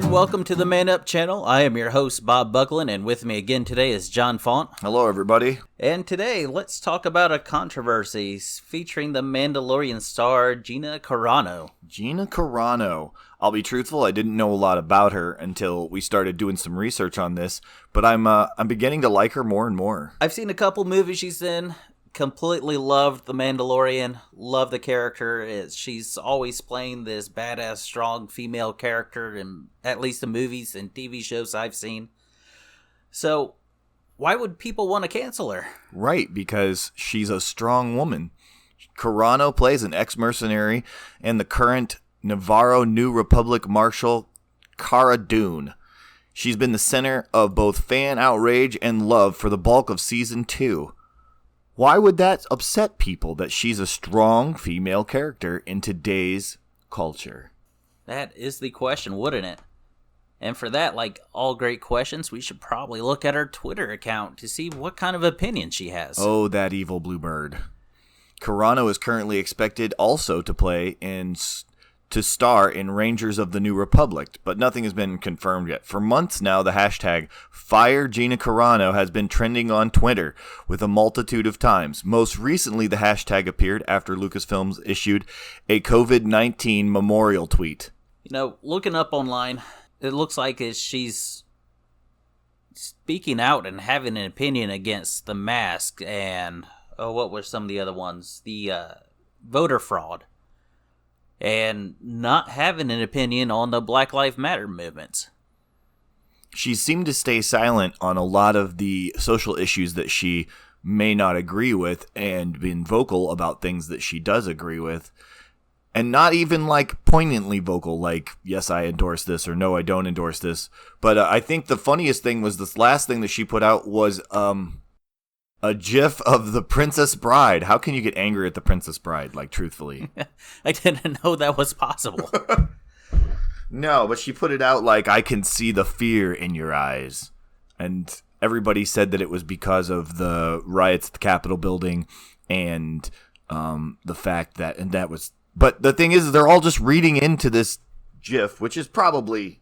Welcome to the Man Up channel. I am your host, Bob Buckland, and with me again today is John Font. Hello, everybody. And today, let's talk about a controversy featuring the Mandalorian star, Gina Carano. Gina Carano. I'll be truthful, I didn't know a lot about her until we started doing some research on this, but I'm beginning to like her more and more. I've seen a couple movies she's in. Completely loved The Mandalorian, love the character. She's always playing this badass, strong female character in at least the movies and TV shows I've seen. So, why would people want to cancel her? Right, because she's a strong woman. Carano plays an ex-mercenary and the current Navarro New Republic Marshal Cara Dune. She's been the center of both fan outrage and love for the bulk of Season 2. Why would that upset people that she's a strong female character in today's culture? That is the question, wouldn't it? And for that, like all great questions, we should probably look at her Twitter account to see what kind of opinion she has. Oh, that evil blue bird. Carano is currently expected also to star in Rangers of the New Republic, but nothing has been confirmed yet. For months now, the hashtag #FireGinaCarano has been trending on Twitter with a multitude of times. Most recently, the hashtag appeared after Lucasfilms issued a COVID-19 memorial tweet. You know, looking up online, it looks like she's speaking out and having an opinion against the mask and, what were some of the other ones? The voter fraud. And not having an opinion on the Black Lives Matter movements. She seemed to stay silent on a lot of the social issues that she may not agree with and been vocal about things that she does agree with. And not even like poignantly vocal, like, yes, I endorse this or no, I don't endorse this. But I think the funniest thing was this last thing that she put out was a GIF of the Princess Bride. How can you get angry at the Princess Bride, like, truthfully? I didn't know that was possible. No, but she put it out like, I can see the fear in your eyes. And everybody said that it was because of the riots at the Capitol building and the fact that, and that was, but the thing is, they're all just reading into this GIF, which is probably,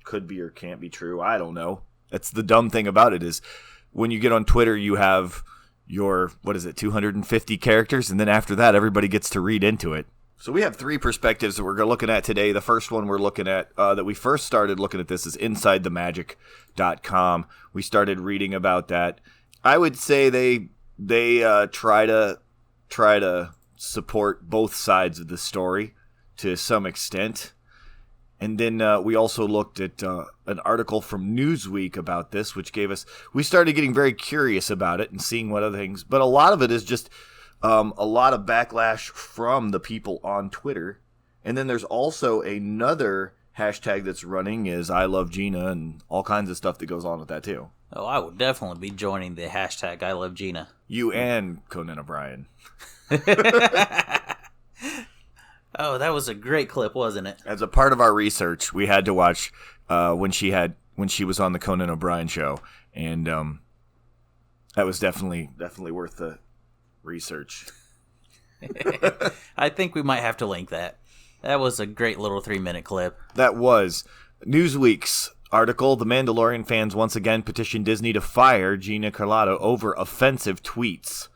could be or can't be true. I don't know. That's the dumb thing about it is, when you get on Twitter, you have your, 250 characters, and then after that, everybody gets to read into it. So we have three perspectives that we're looking at today. The first one we're looking at, that we first started looking at this, is InsideTheMagic.com. We started reading about that. I would say they try to support both sides of the story to some extent. And then we also looked at an article from Newsweek about this, which we started getting very curious about it and seeing what other things. But a lot of it is just a lot of backlash from the people on Twitter. And then there's also another hashtag that's running is I Love Gina and all kinds of stuff that goes on with that too. Oh, I would definitely be joining the hashtag I Love Gina. You and Conan O'Brien. Oh, that was a great clip, wasn't it? As a part of our research, we had to watch when she was on the Conan O'Brien show, and that was definitely worth the research. I think we might have to link that. That was a great little 3-minute clip. That was Newsweek's article. The Mandalorian fans once again petition Disney to fire Gina Carano over offensive tweets.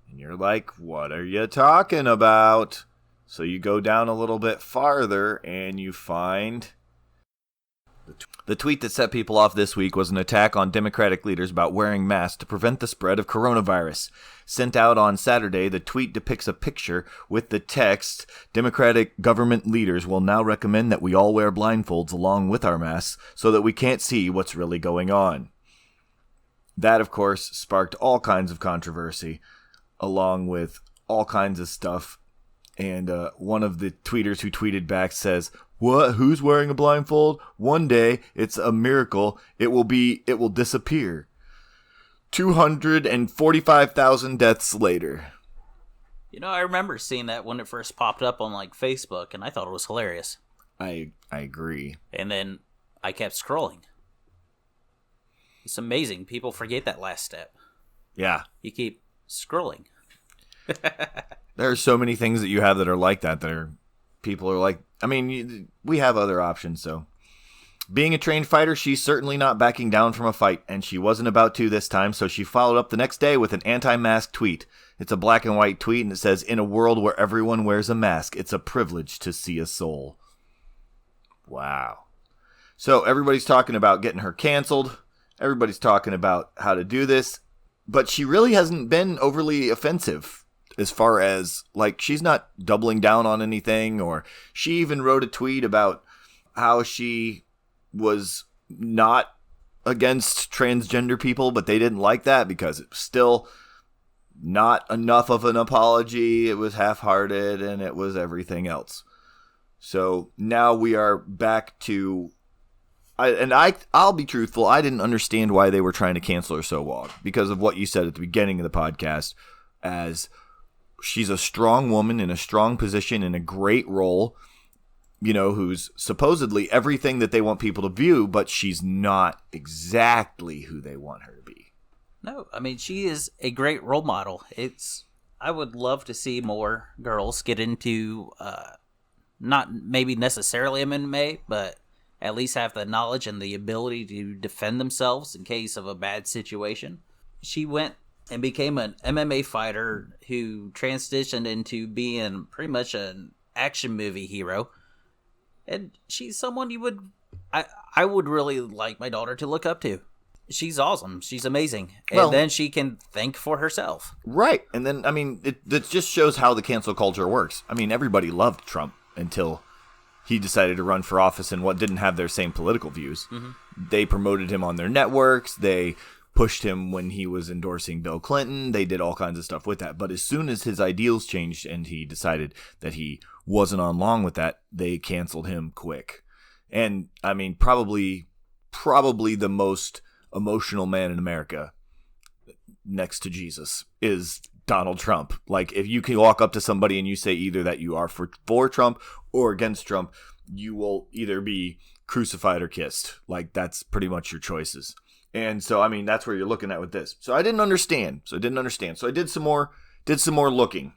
And you're like, what are you talking about? So you go down a little bit farther and you find the tweet that set people off this week was an attack on Democratic leaders about wearing masks to prevent the spread of coronavirus. Sent out on Saturday, the tweet depicts a picture with the text, Democratic government leaders will now recommend that we all wear blindfolds along with our masks so that we can't see what's really going on. That, of course, sparked all kinds of controversy, along with all kinds of stuff. And one of the tweeters who tweeted back says, "What? Who's wearing a blindfold? One day, it's a miracle. It will disappear. 245,000 deaths later." You know, I remember seeing that when it first popped up on like Facebook, and I thought it was hilarious. I agree. And then I kept scrolling. It's amazing. People forget that last step. Yeah. You keep scrolling. There are so many things that you have that are like that, people are like, I mean, we have other options, so. Being a trained fighter, she's certainly not backing down from a fight, and she wasn't about to this time, so she followed up the next day with an anti-mask tweet. It's a black and white tweet, and it says, "In a world where everyone wears a mask, it's a privilege to see a soul." Wow. So everybody's talking about getting her canceled. Everybody's talking about how to do this. But she really hasn't been overly offensive as far as, like, she's not doubling down on anything. Or she even wrote a tweet about how she was not against transgender people, but they didn't like that because it was still not enough of an apology. It was half-hearted, and it was everything else. So now we are back to... I'll be truthful, I didn't understand why they were trying to cancel her so long because of what you said at the beginning of the podcast, as she's a strong woman in a strong position in a great role, who's supposedly everything that they want people to view, but she's not exactly who they want her to be. No, I mean, she is a great role model. I would love to see more girls get into, not maybe necessarily MMA, but at least have the knowledge and the ability to defend themselves in case of a bad situation. She went and became an MMA fighter who transitioned into being pretty much an action movie hero. And she's someone I would really like my daughter to look up to. She's awesome. She's amazing. And then she can think for herself. Right. And then, I mean, it just shows how the cancel culture works. I mean, everybody loved Trump until he decided to run for office in what didn't have their same political views. Mm-hmm. They promoted him on their networks. They pushed him when he was endorsing Bill Clinton. They did all kinds of stuff with that. But as soon as his ideals changed and he decided that he wasn't on long with that, they canceled him quick. And, I mean, probably the most emotional man in America next to Jesus is Donald Trump. Like, if you can walk up to somebody and you say either that you are for Trump or against Trump, you will either be crucified or kissed. Like, that's pretty much your choices. And so, I mean, that's where you're looking at with this. So I didn't understand. So I did some more looking.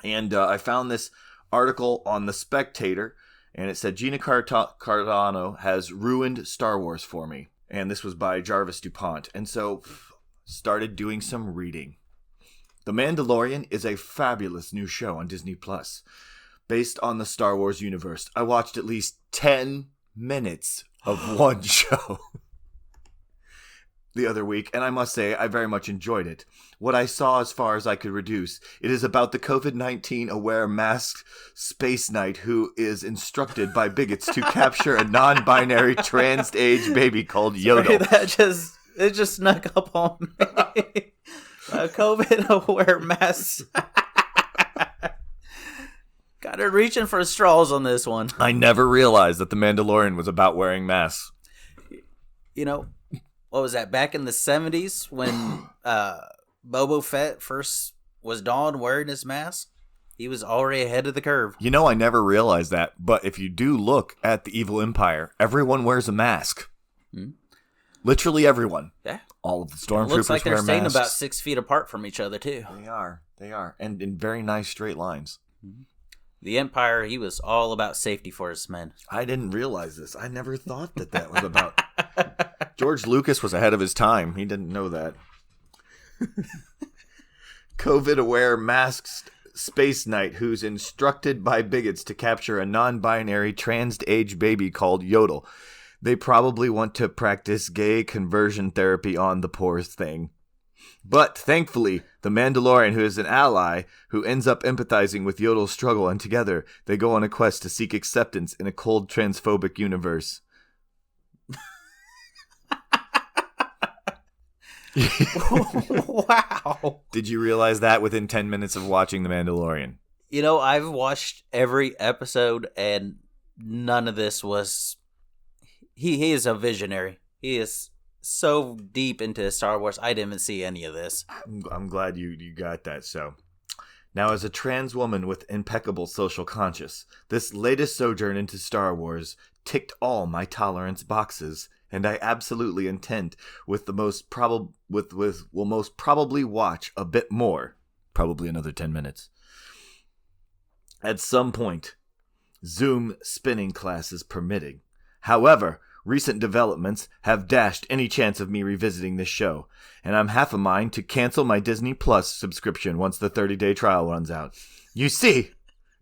And I found this article on The Spectator, and it said, Gina Carano has ruined Star Wars for me. And this was by Jarvis DuPont. And so started doing some reading. The Mandalorian is a fabulous new show on Disney Plus, based on the Star Wars universe. I watched at least 10 minutes of one show the other week, and I must say I very much enjoyed it. What I saw as far as I could reduce, it is about the COVID-19 aware masked space knight who is instructed by bigots to capture a non-binary trans-age baby called Yoda. Sorry, it just snuck up on me. COVID aware masks. Got it reaching for straws on this one. I never realized that The Mandalorian was about wearing masks. What was that, back in the 70s when Boba Fett first was donned wearing his mask? He was already ahead of the curve. I never realized that, but if you do look at the Evil Empire, everyone wears a mask. Hmm? Literally everyone. Yeah. All of the stormtroopers wear masks. It looks like they're staying about 6 feet apart from each other, too. They are. And in very nice straight lines. Mm-hmm. The Empire, he was all about safety for his men. I didn't realize this. I never thought that was about... George Lucas was ahead of his time. He didn't know that. COVID-aware masked space knight who's instructed by bigots to capture a non-binary trans-age baby called Yodel. They probably want to practice gay conversion therapy on the poor thing. But thankfully, the Mandalorian, who is an ally, who ends up empathizing with Yodel's struggle, and together they go on a quest to seek acceptance in a cold, transphobic universe. Wow. Did you realize that within 10 minutes of watching The Mandalorian? I've watched every episode, and none of this was... He is a visionary. He is so deep into Star Wars. I didn't see any of this. I'm glad you got that. So, now as a trans woman with impeccable social conscience, this latest sojourn into Star Wars ticked all my tolerance boxes, and I absolutely intend will most probably watch a bit more, probably another 10 minutes. At some point, Zoom spinning classes permitting. However, Recent developments have dashed any chance of me revisiting this show, and I'm half a mind to cancel my Disney Plus subscription once the 30-day trial runs out. You see,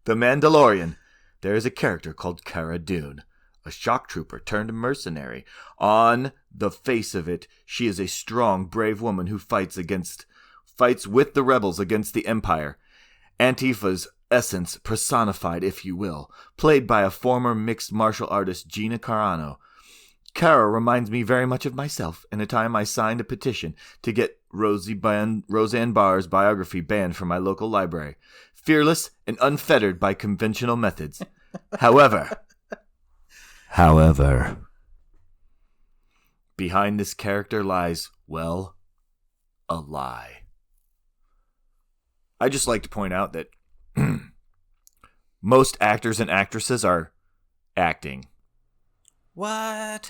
The Mandalorian, there is a character called Cara Dune, a shock trooper turned mercenary. On the face of it, she is a strong, brave woman who fights with the rebels against the Empire. Antifa's essence personified, if you will, played by a former mixed martial artist, Gina Carano. Cara reminds me very much of myself in a time I signed a petition to get Roseanne Barr's biography banned from my local library. Fearless and unfettered by conventional methods. However, behind this character lies, well, a lie. I just like to point out that most actors and actresses are acting. What?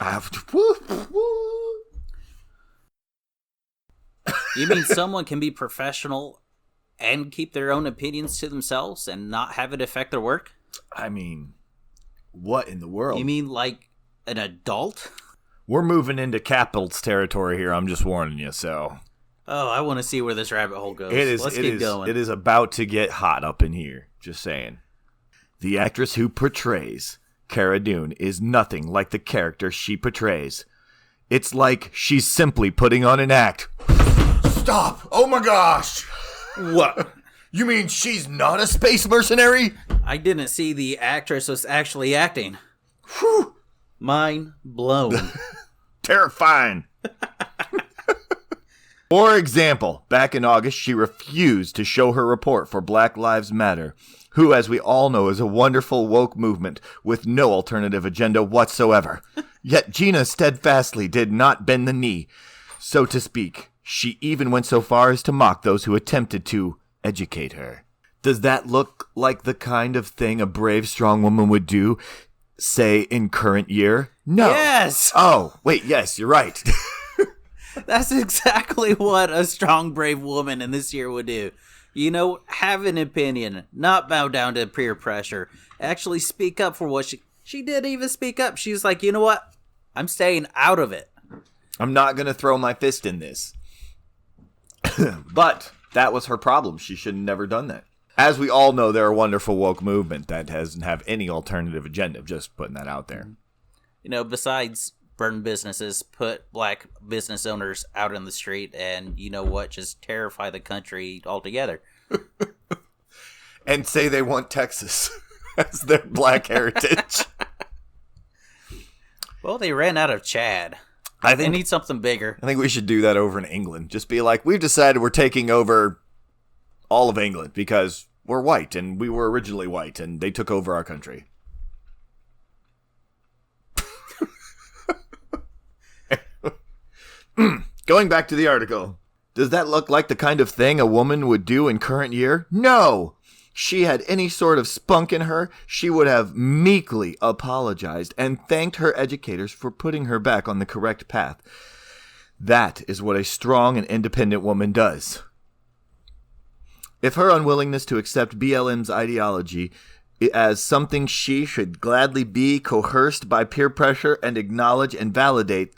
You mean someone can be professional and keep their own opinions to themselves and not have it affect their work? I mean, what in the world? You mean like an adult? We're moving into Capitals territory here, I'm just warning you, so... Oh, I want to see where this rabbit hole goes. Let's keep going. It is about to get hot up in here, just saying. The actress who portrays Cara Dune is nothing like the character she portrays. It's like she's simply putting on an act. Stop! Oh my gosh! What? You mean she's not a space mercenary? I didn't see the actress was actually acting. Whew. Mind blown. Terrifying. For example, back in August, she refused to show her report for Black Lives Matter, who, as we all know, is a wonderful woke movement with no alternative agenda whatsoever. Yet Gina steadfastly did not bend the knee, so to speak. She even went so far as to mock those who attempted to educate her. Does that look like the kind of thing a brave, strong woman would do, say, in current year? No. Yes! Oh, wait, yes, you're right. That's exactly what a strong, brave woman in this year would do. You know, have an opinion, not bow down to peer pressure. Actually speak up for what she did even speak up. She was like, you know what? I'm staying out of it. I'm not going to throw my fist in this. But that was her problem. She should have never done that. As we all know, they're a wonderful woke movement that doesn't have any alternative agenda. Just putting that out there. You know, besides burn businesses, put black business owners out in the street, and you know what? Just terrify the country altogether. And say they want Texas as their black heritage. Well, they ran out of Chad. They need something bigger. I think we should do that over in England. Just be like, we've decided we're taking over all of England because we're white, and we were originally white, and they took over our country. Going back to the article. Does that look like the kind of thing a woman would do in current year? No! She had any sort of spunk in her, she would have meekly apologized and thanked her educators for putting her back on the correct path. That is what a strong and independent woman does. If her unwillingness to accept BLM's ideology as something she should gladly be coerced by peer pressure and acknowledge and validate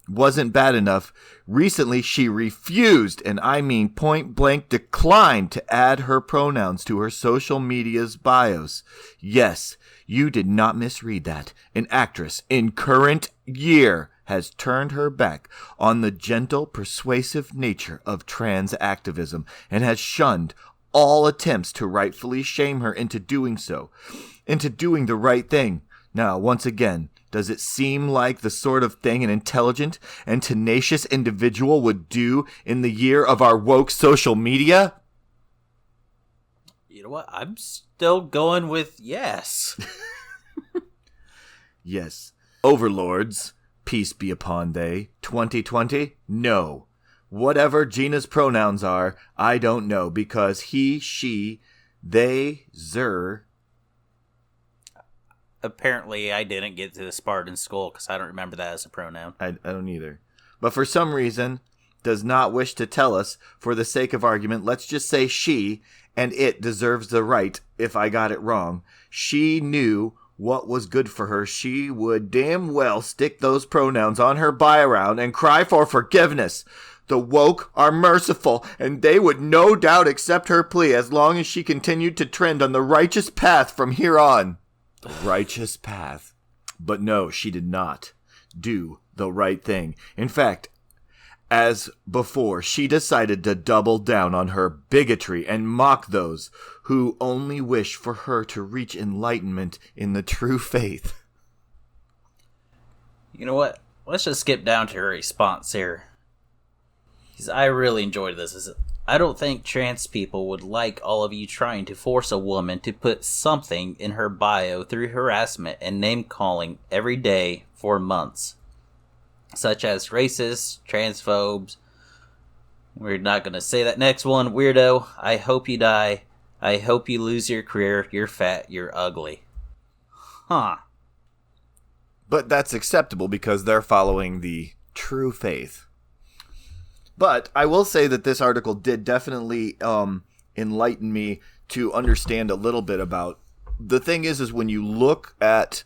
wasn't bad enough, recently she refused, and I mean point blank declined, to add her pronouns to her social media's bios. Yes, you did not misread that. An actress in current year has turned her back on the gentle, persuasive nature of trans activism and has shunned all attempts to rightfully shame her into doing so, into doing the right thing. Now, once again, does it seem like the sort of thing an intelligent and tenacious individual would do in the year of our woke social media? You know what? I'm still going with yes. Yes. Overlords, peace be upon they, 2020? No. Whatever Gina's pronouns are, I don't know, because he, she, they, zer. Apparently, I didn't get to the Spartan Skull because I don't remember that as a pronoun. I don't either. But for some reason, does not wish to tell us, for the sake of argument, let's just say she, and it deserves the right if I got it wrong. She knew what was good for her, she would damn well stick those pronouns on her buy-around and cry for forgiveness. The woke are merciful, and they would no doubt accept her plea as long as she continued to trend on the righteous path from here on. The righteous path. But no, she did not do the right thing. In fact, as before, she decided to double down on her bigotry and mock those who only wish for her to reach enlightenment in the true faith. You know what? Let's just skip down to her response here. Because I really enjoyed this. I don't think trans people would like all of you trying to force a woman to put something in her bio through harassment and name-calling every day for months. Such as racists, transphobes. We're not going to say that next one. Weirdo. I hope you die. I hope you lose your career. You're fat. You're ugly. Huh. But that's acceptable because they're following the true faith. But I will say that this article did definitely enlighten me to understand a little bit about... The thing is when you look at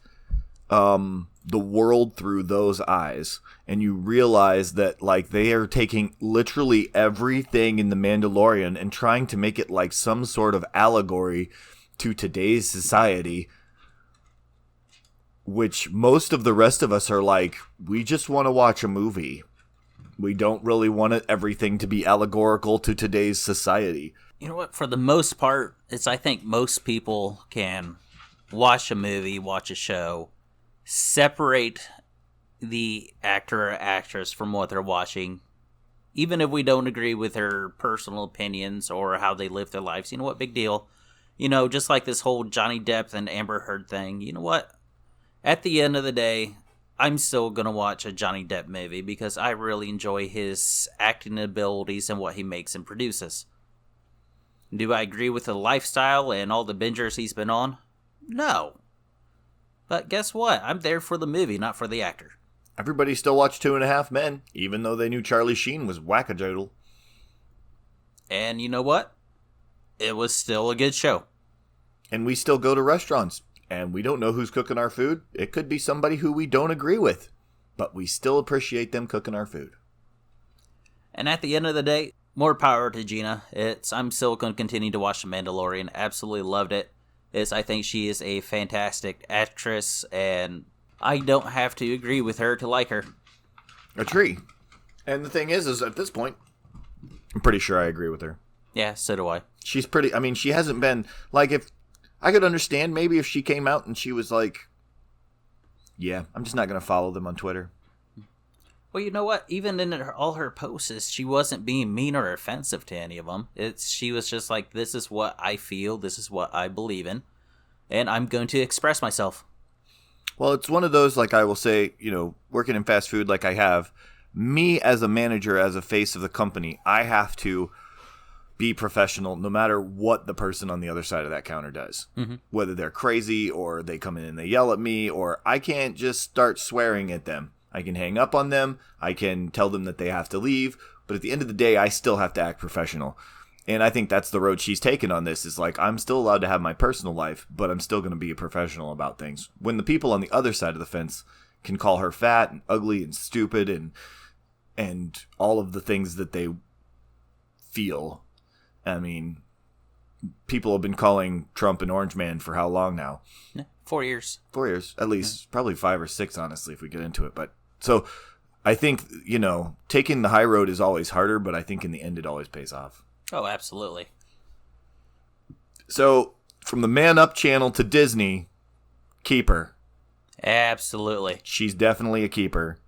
the world through those eyes, and you realize that like they are taking literally everything in the Mandalorian and trying to make it like some sort of allegory to today's society, which most of the rest of us are like, we just want to watch a movie. We don't really want everything to be allegorical to today's society. You know what? For the most part, I think most people can watch a movie, watch a show, separate the actor or actress from what they're watching, even if we don't agree with their personal opinions or how they live their lives. You know what? Big deal. You know, just like this whole Johnny Depp and Amber Heard thing. You know what? At the end of the day, I'm still going to watch a Johnny Depp movie because I really enjoy his acting abilities and what he makes and produces. Do I agree with the lifestyle and all the bingers he's been on? No. But guess what? I'm there for the movie, not for the actor. Everybody still watched 2.5 Men, even though they knew Charlie Sheen was wackadoodle. And you know what? It was still a good show. And we still go to restaurants. And we don't know who's cooking our food. It could be somebody who we don't agree with. But we still appreciate them cooking our food. And at the end of the day, more power to Gina. I'm still going to continue to watch The Mandalorian. Absolutely loved it. I think she is a fantastic actress. And I don't have to agree with her to like her. A tree. And the thing is at this point, I'm pretty sure I agree with her. Yeah, so do I. She's pretty... I mean, she hasn't been... Like, if... I could understand maybe if she came out and she was like, yeah, I'm just not going to follow them on Twitter. Well, you know what? Even in all her posts, she wasn't being mean or offensive to any of them. She was just like, this is what I feel, this is what I believe in, and I'm going to express myself. Well, it's one of those, like I will say, you know, working in fast food like I have, me as a manager, as a face of the company, I have to be professional no matter what the person on the other side of that counter does. Mm-hmm. Whether they're crazy or they come in and they yell at me, or I can't just start swearing at them. I can hang up on them. I can tell them that they have to leave. But at the end of the day, I still have to act professional. And I think that's the road she's taken on this. Is like, I'm still allowed to have my personal life, but I'm still going to be a professional about things. When the people on the other side of the fence can call her fat and ugly and stupid and all of the things that they feel. I mean, people have been calling Trump an orange man for how long now? 4 years. 4 years, at least. Yeah. Probably 5 or 6, honestly, if we get into it. But so I think, you know, taking the high road is always harder, but I think in the end it always pays off. Oh, absolutely. So from the Man Up channel to Disney, keeper. Absolutely. She's definitely a keeper.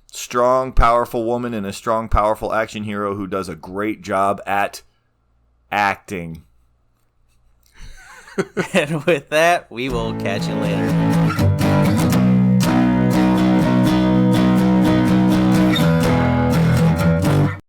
Strong, powerful woman and a strong, powerful action hero who does a great job at acting. And with that, we will catch you later.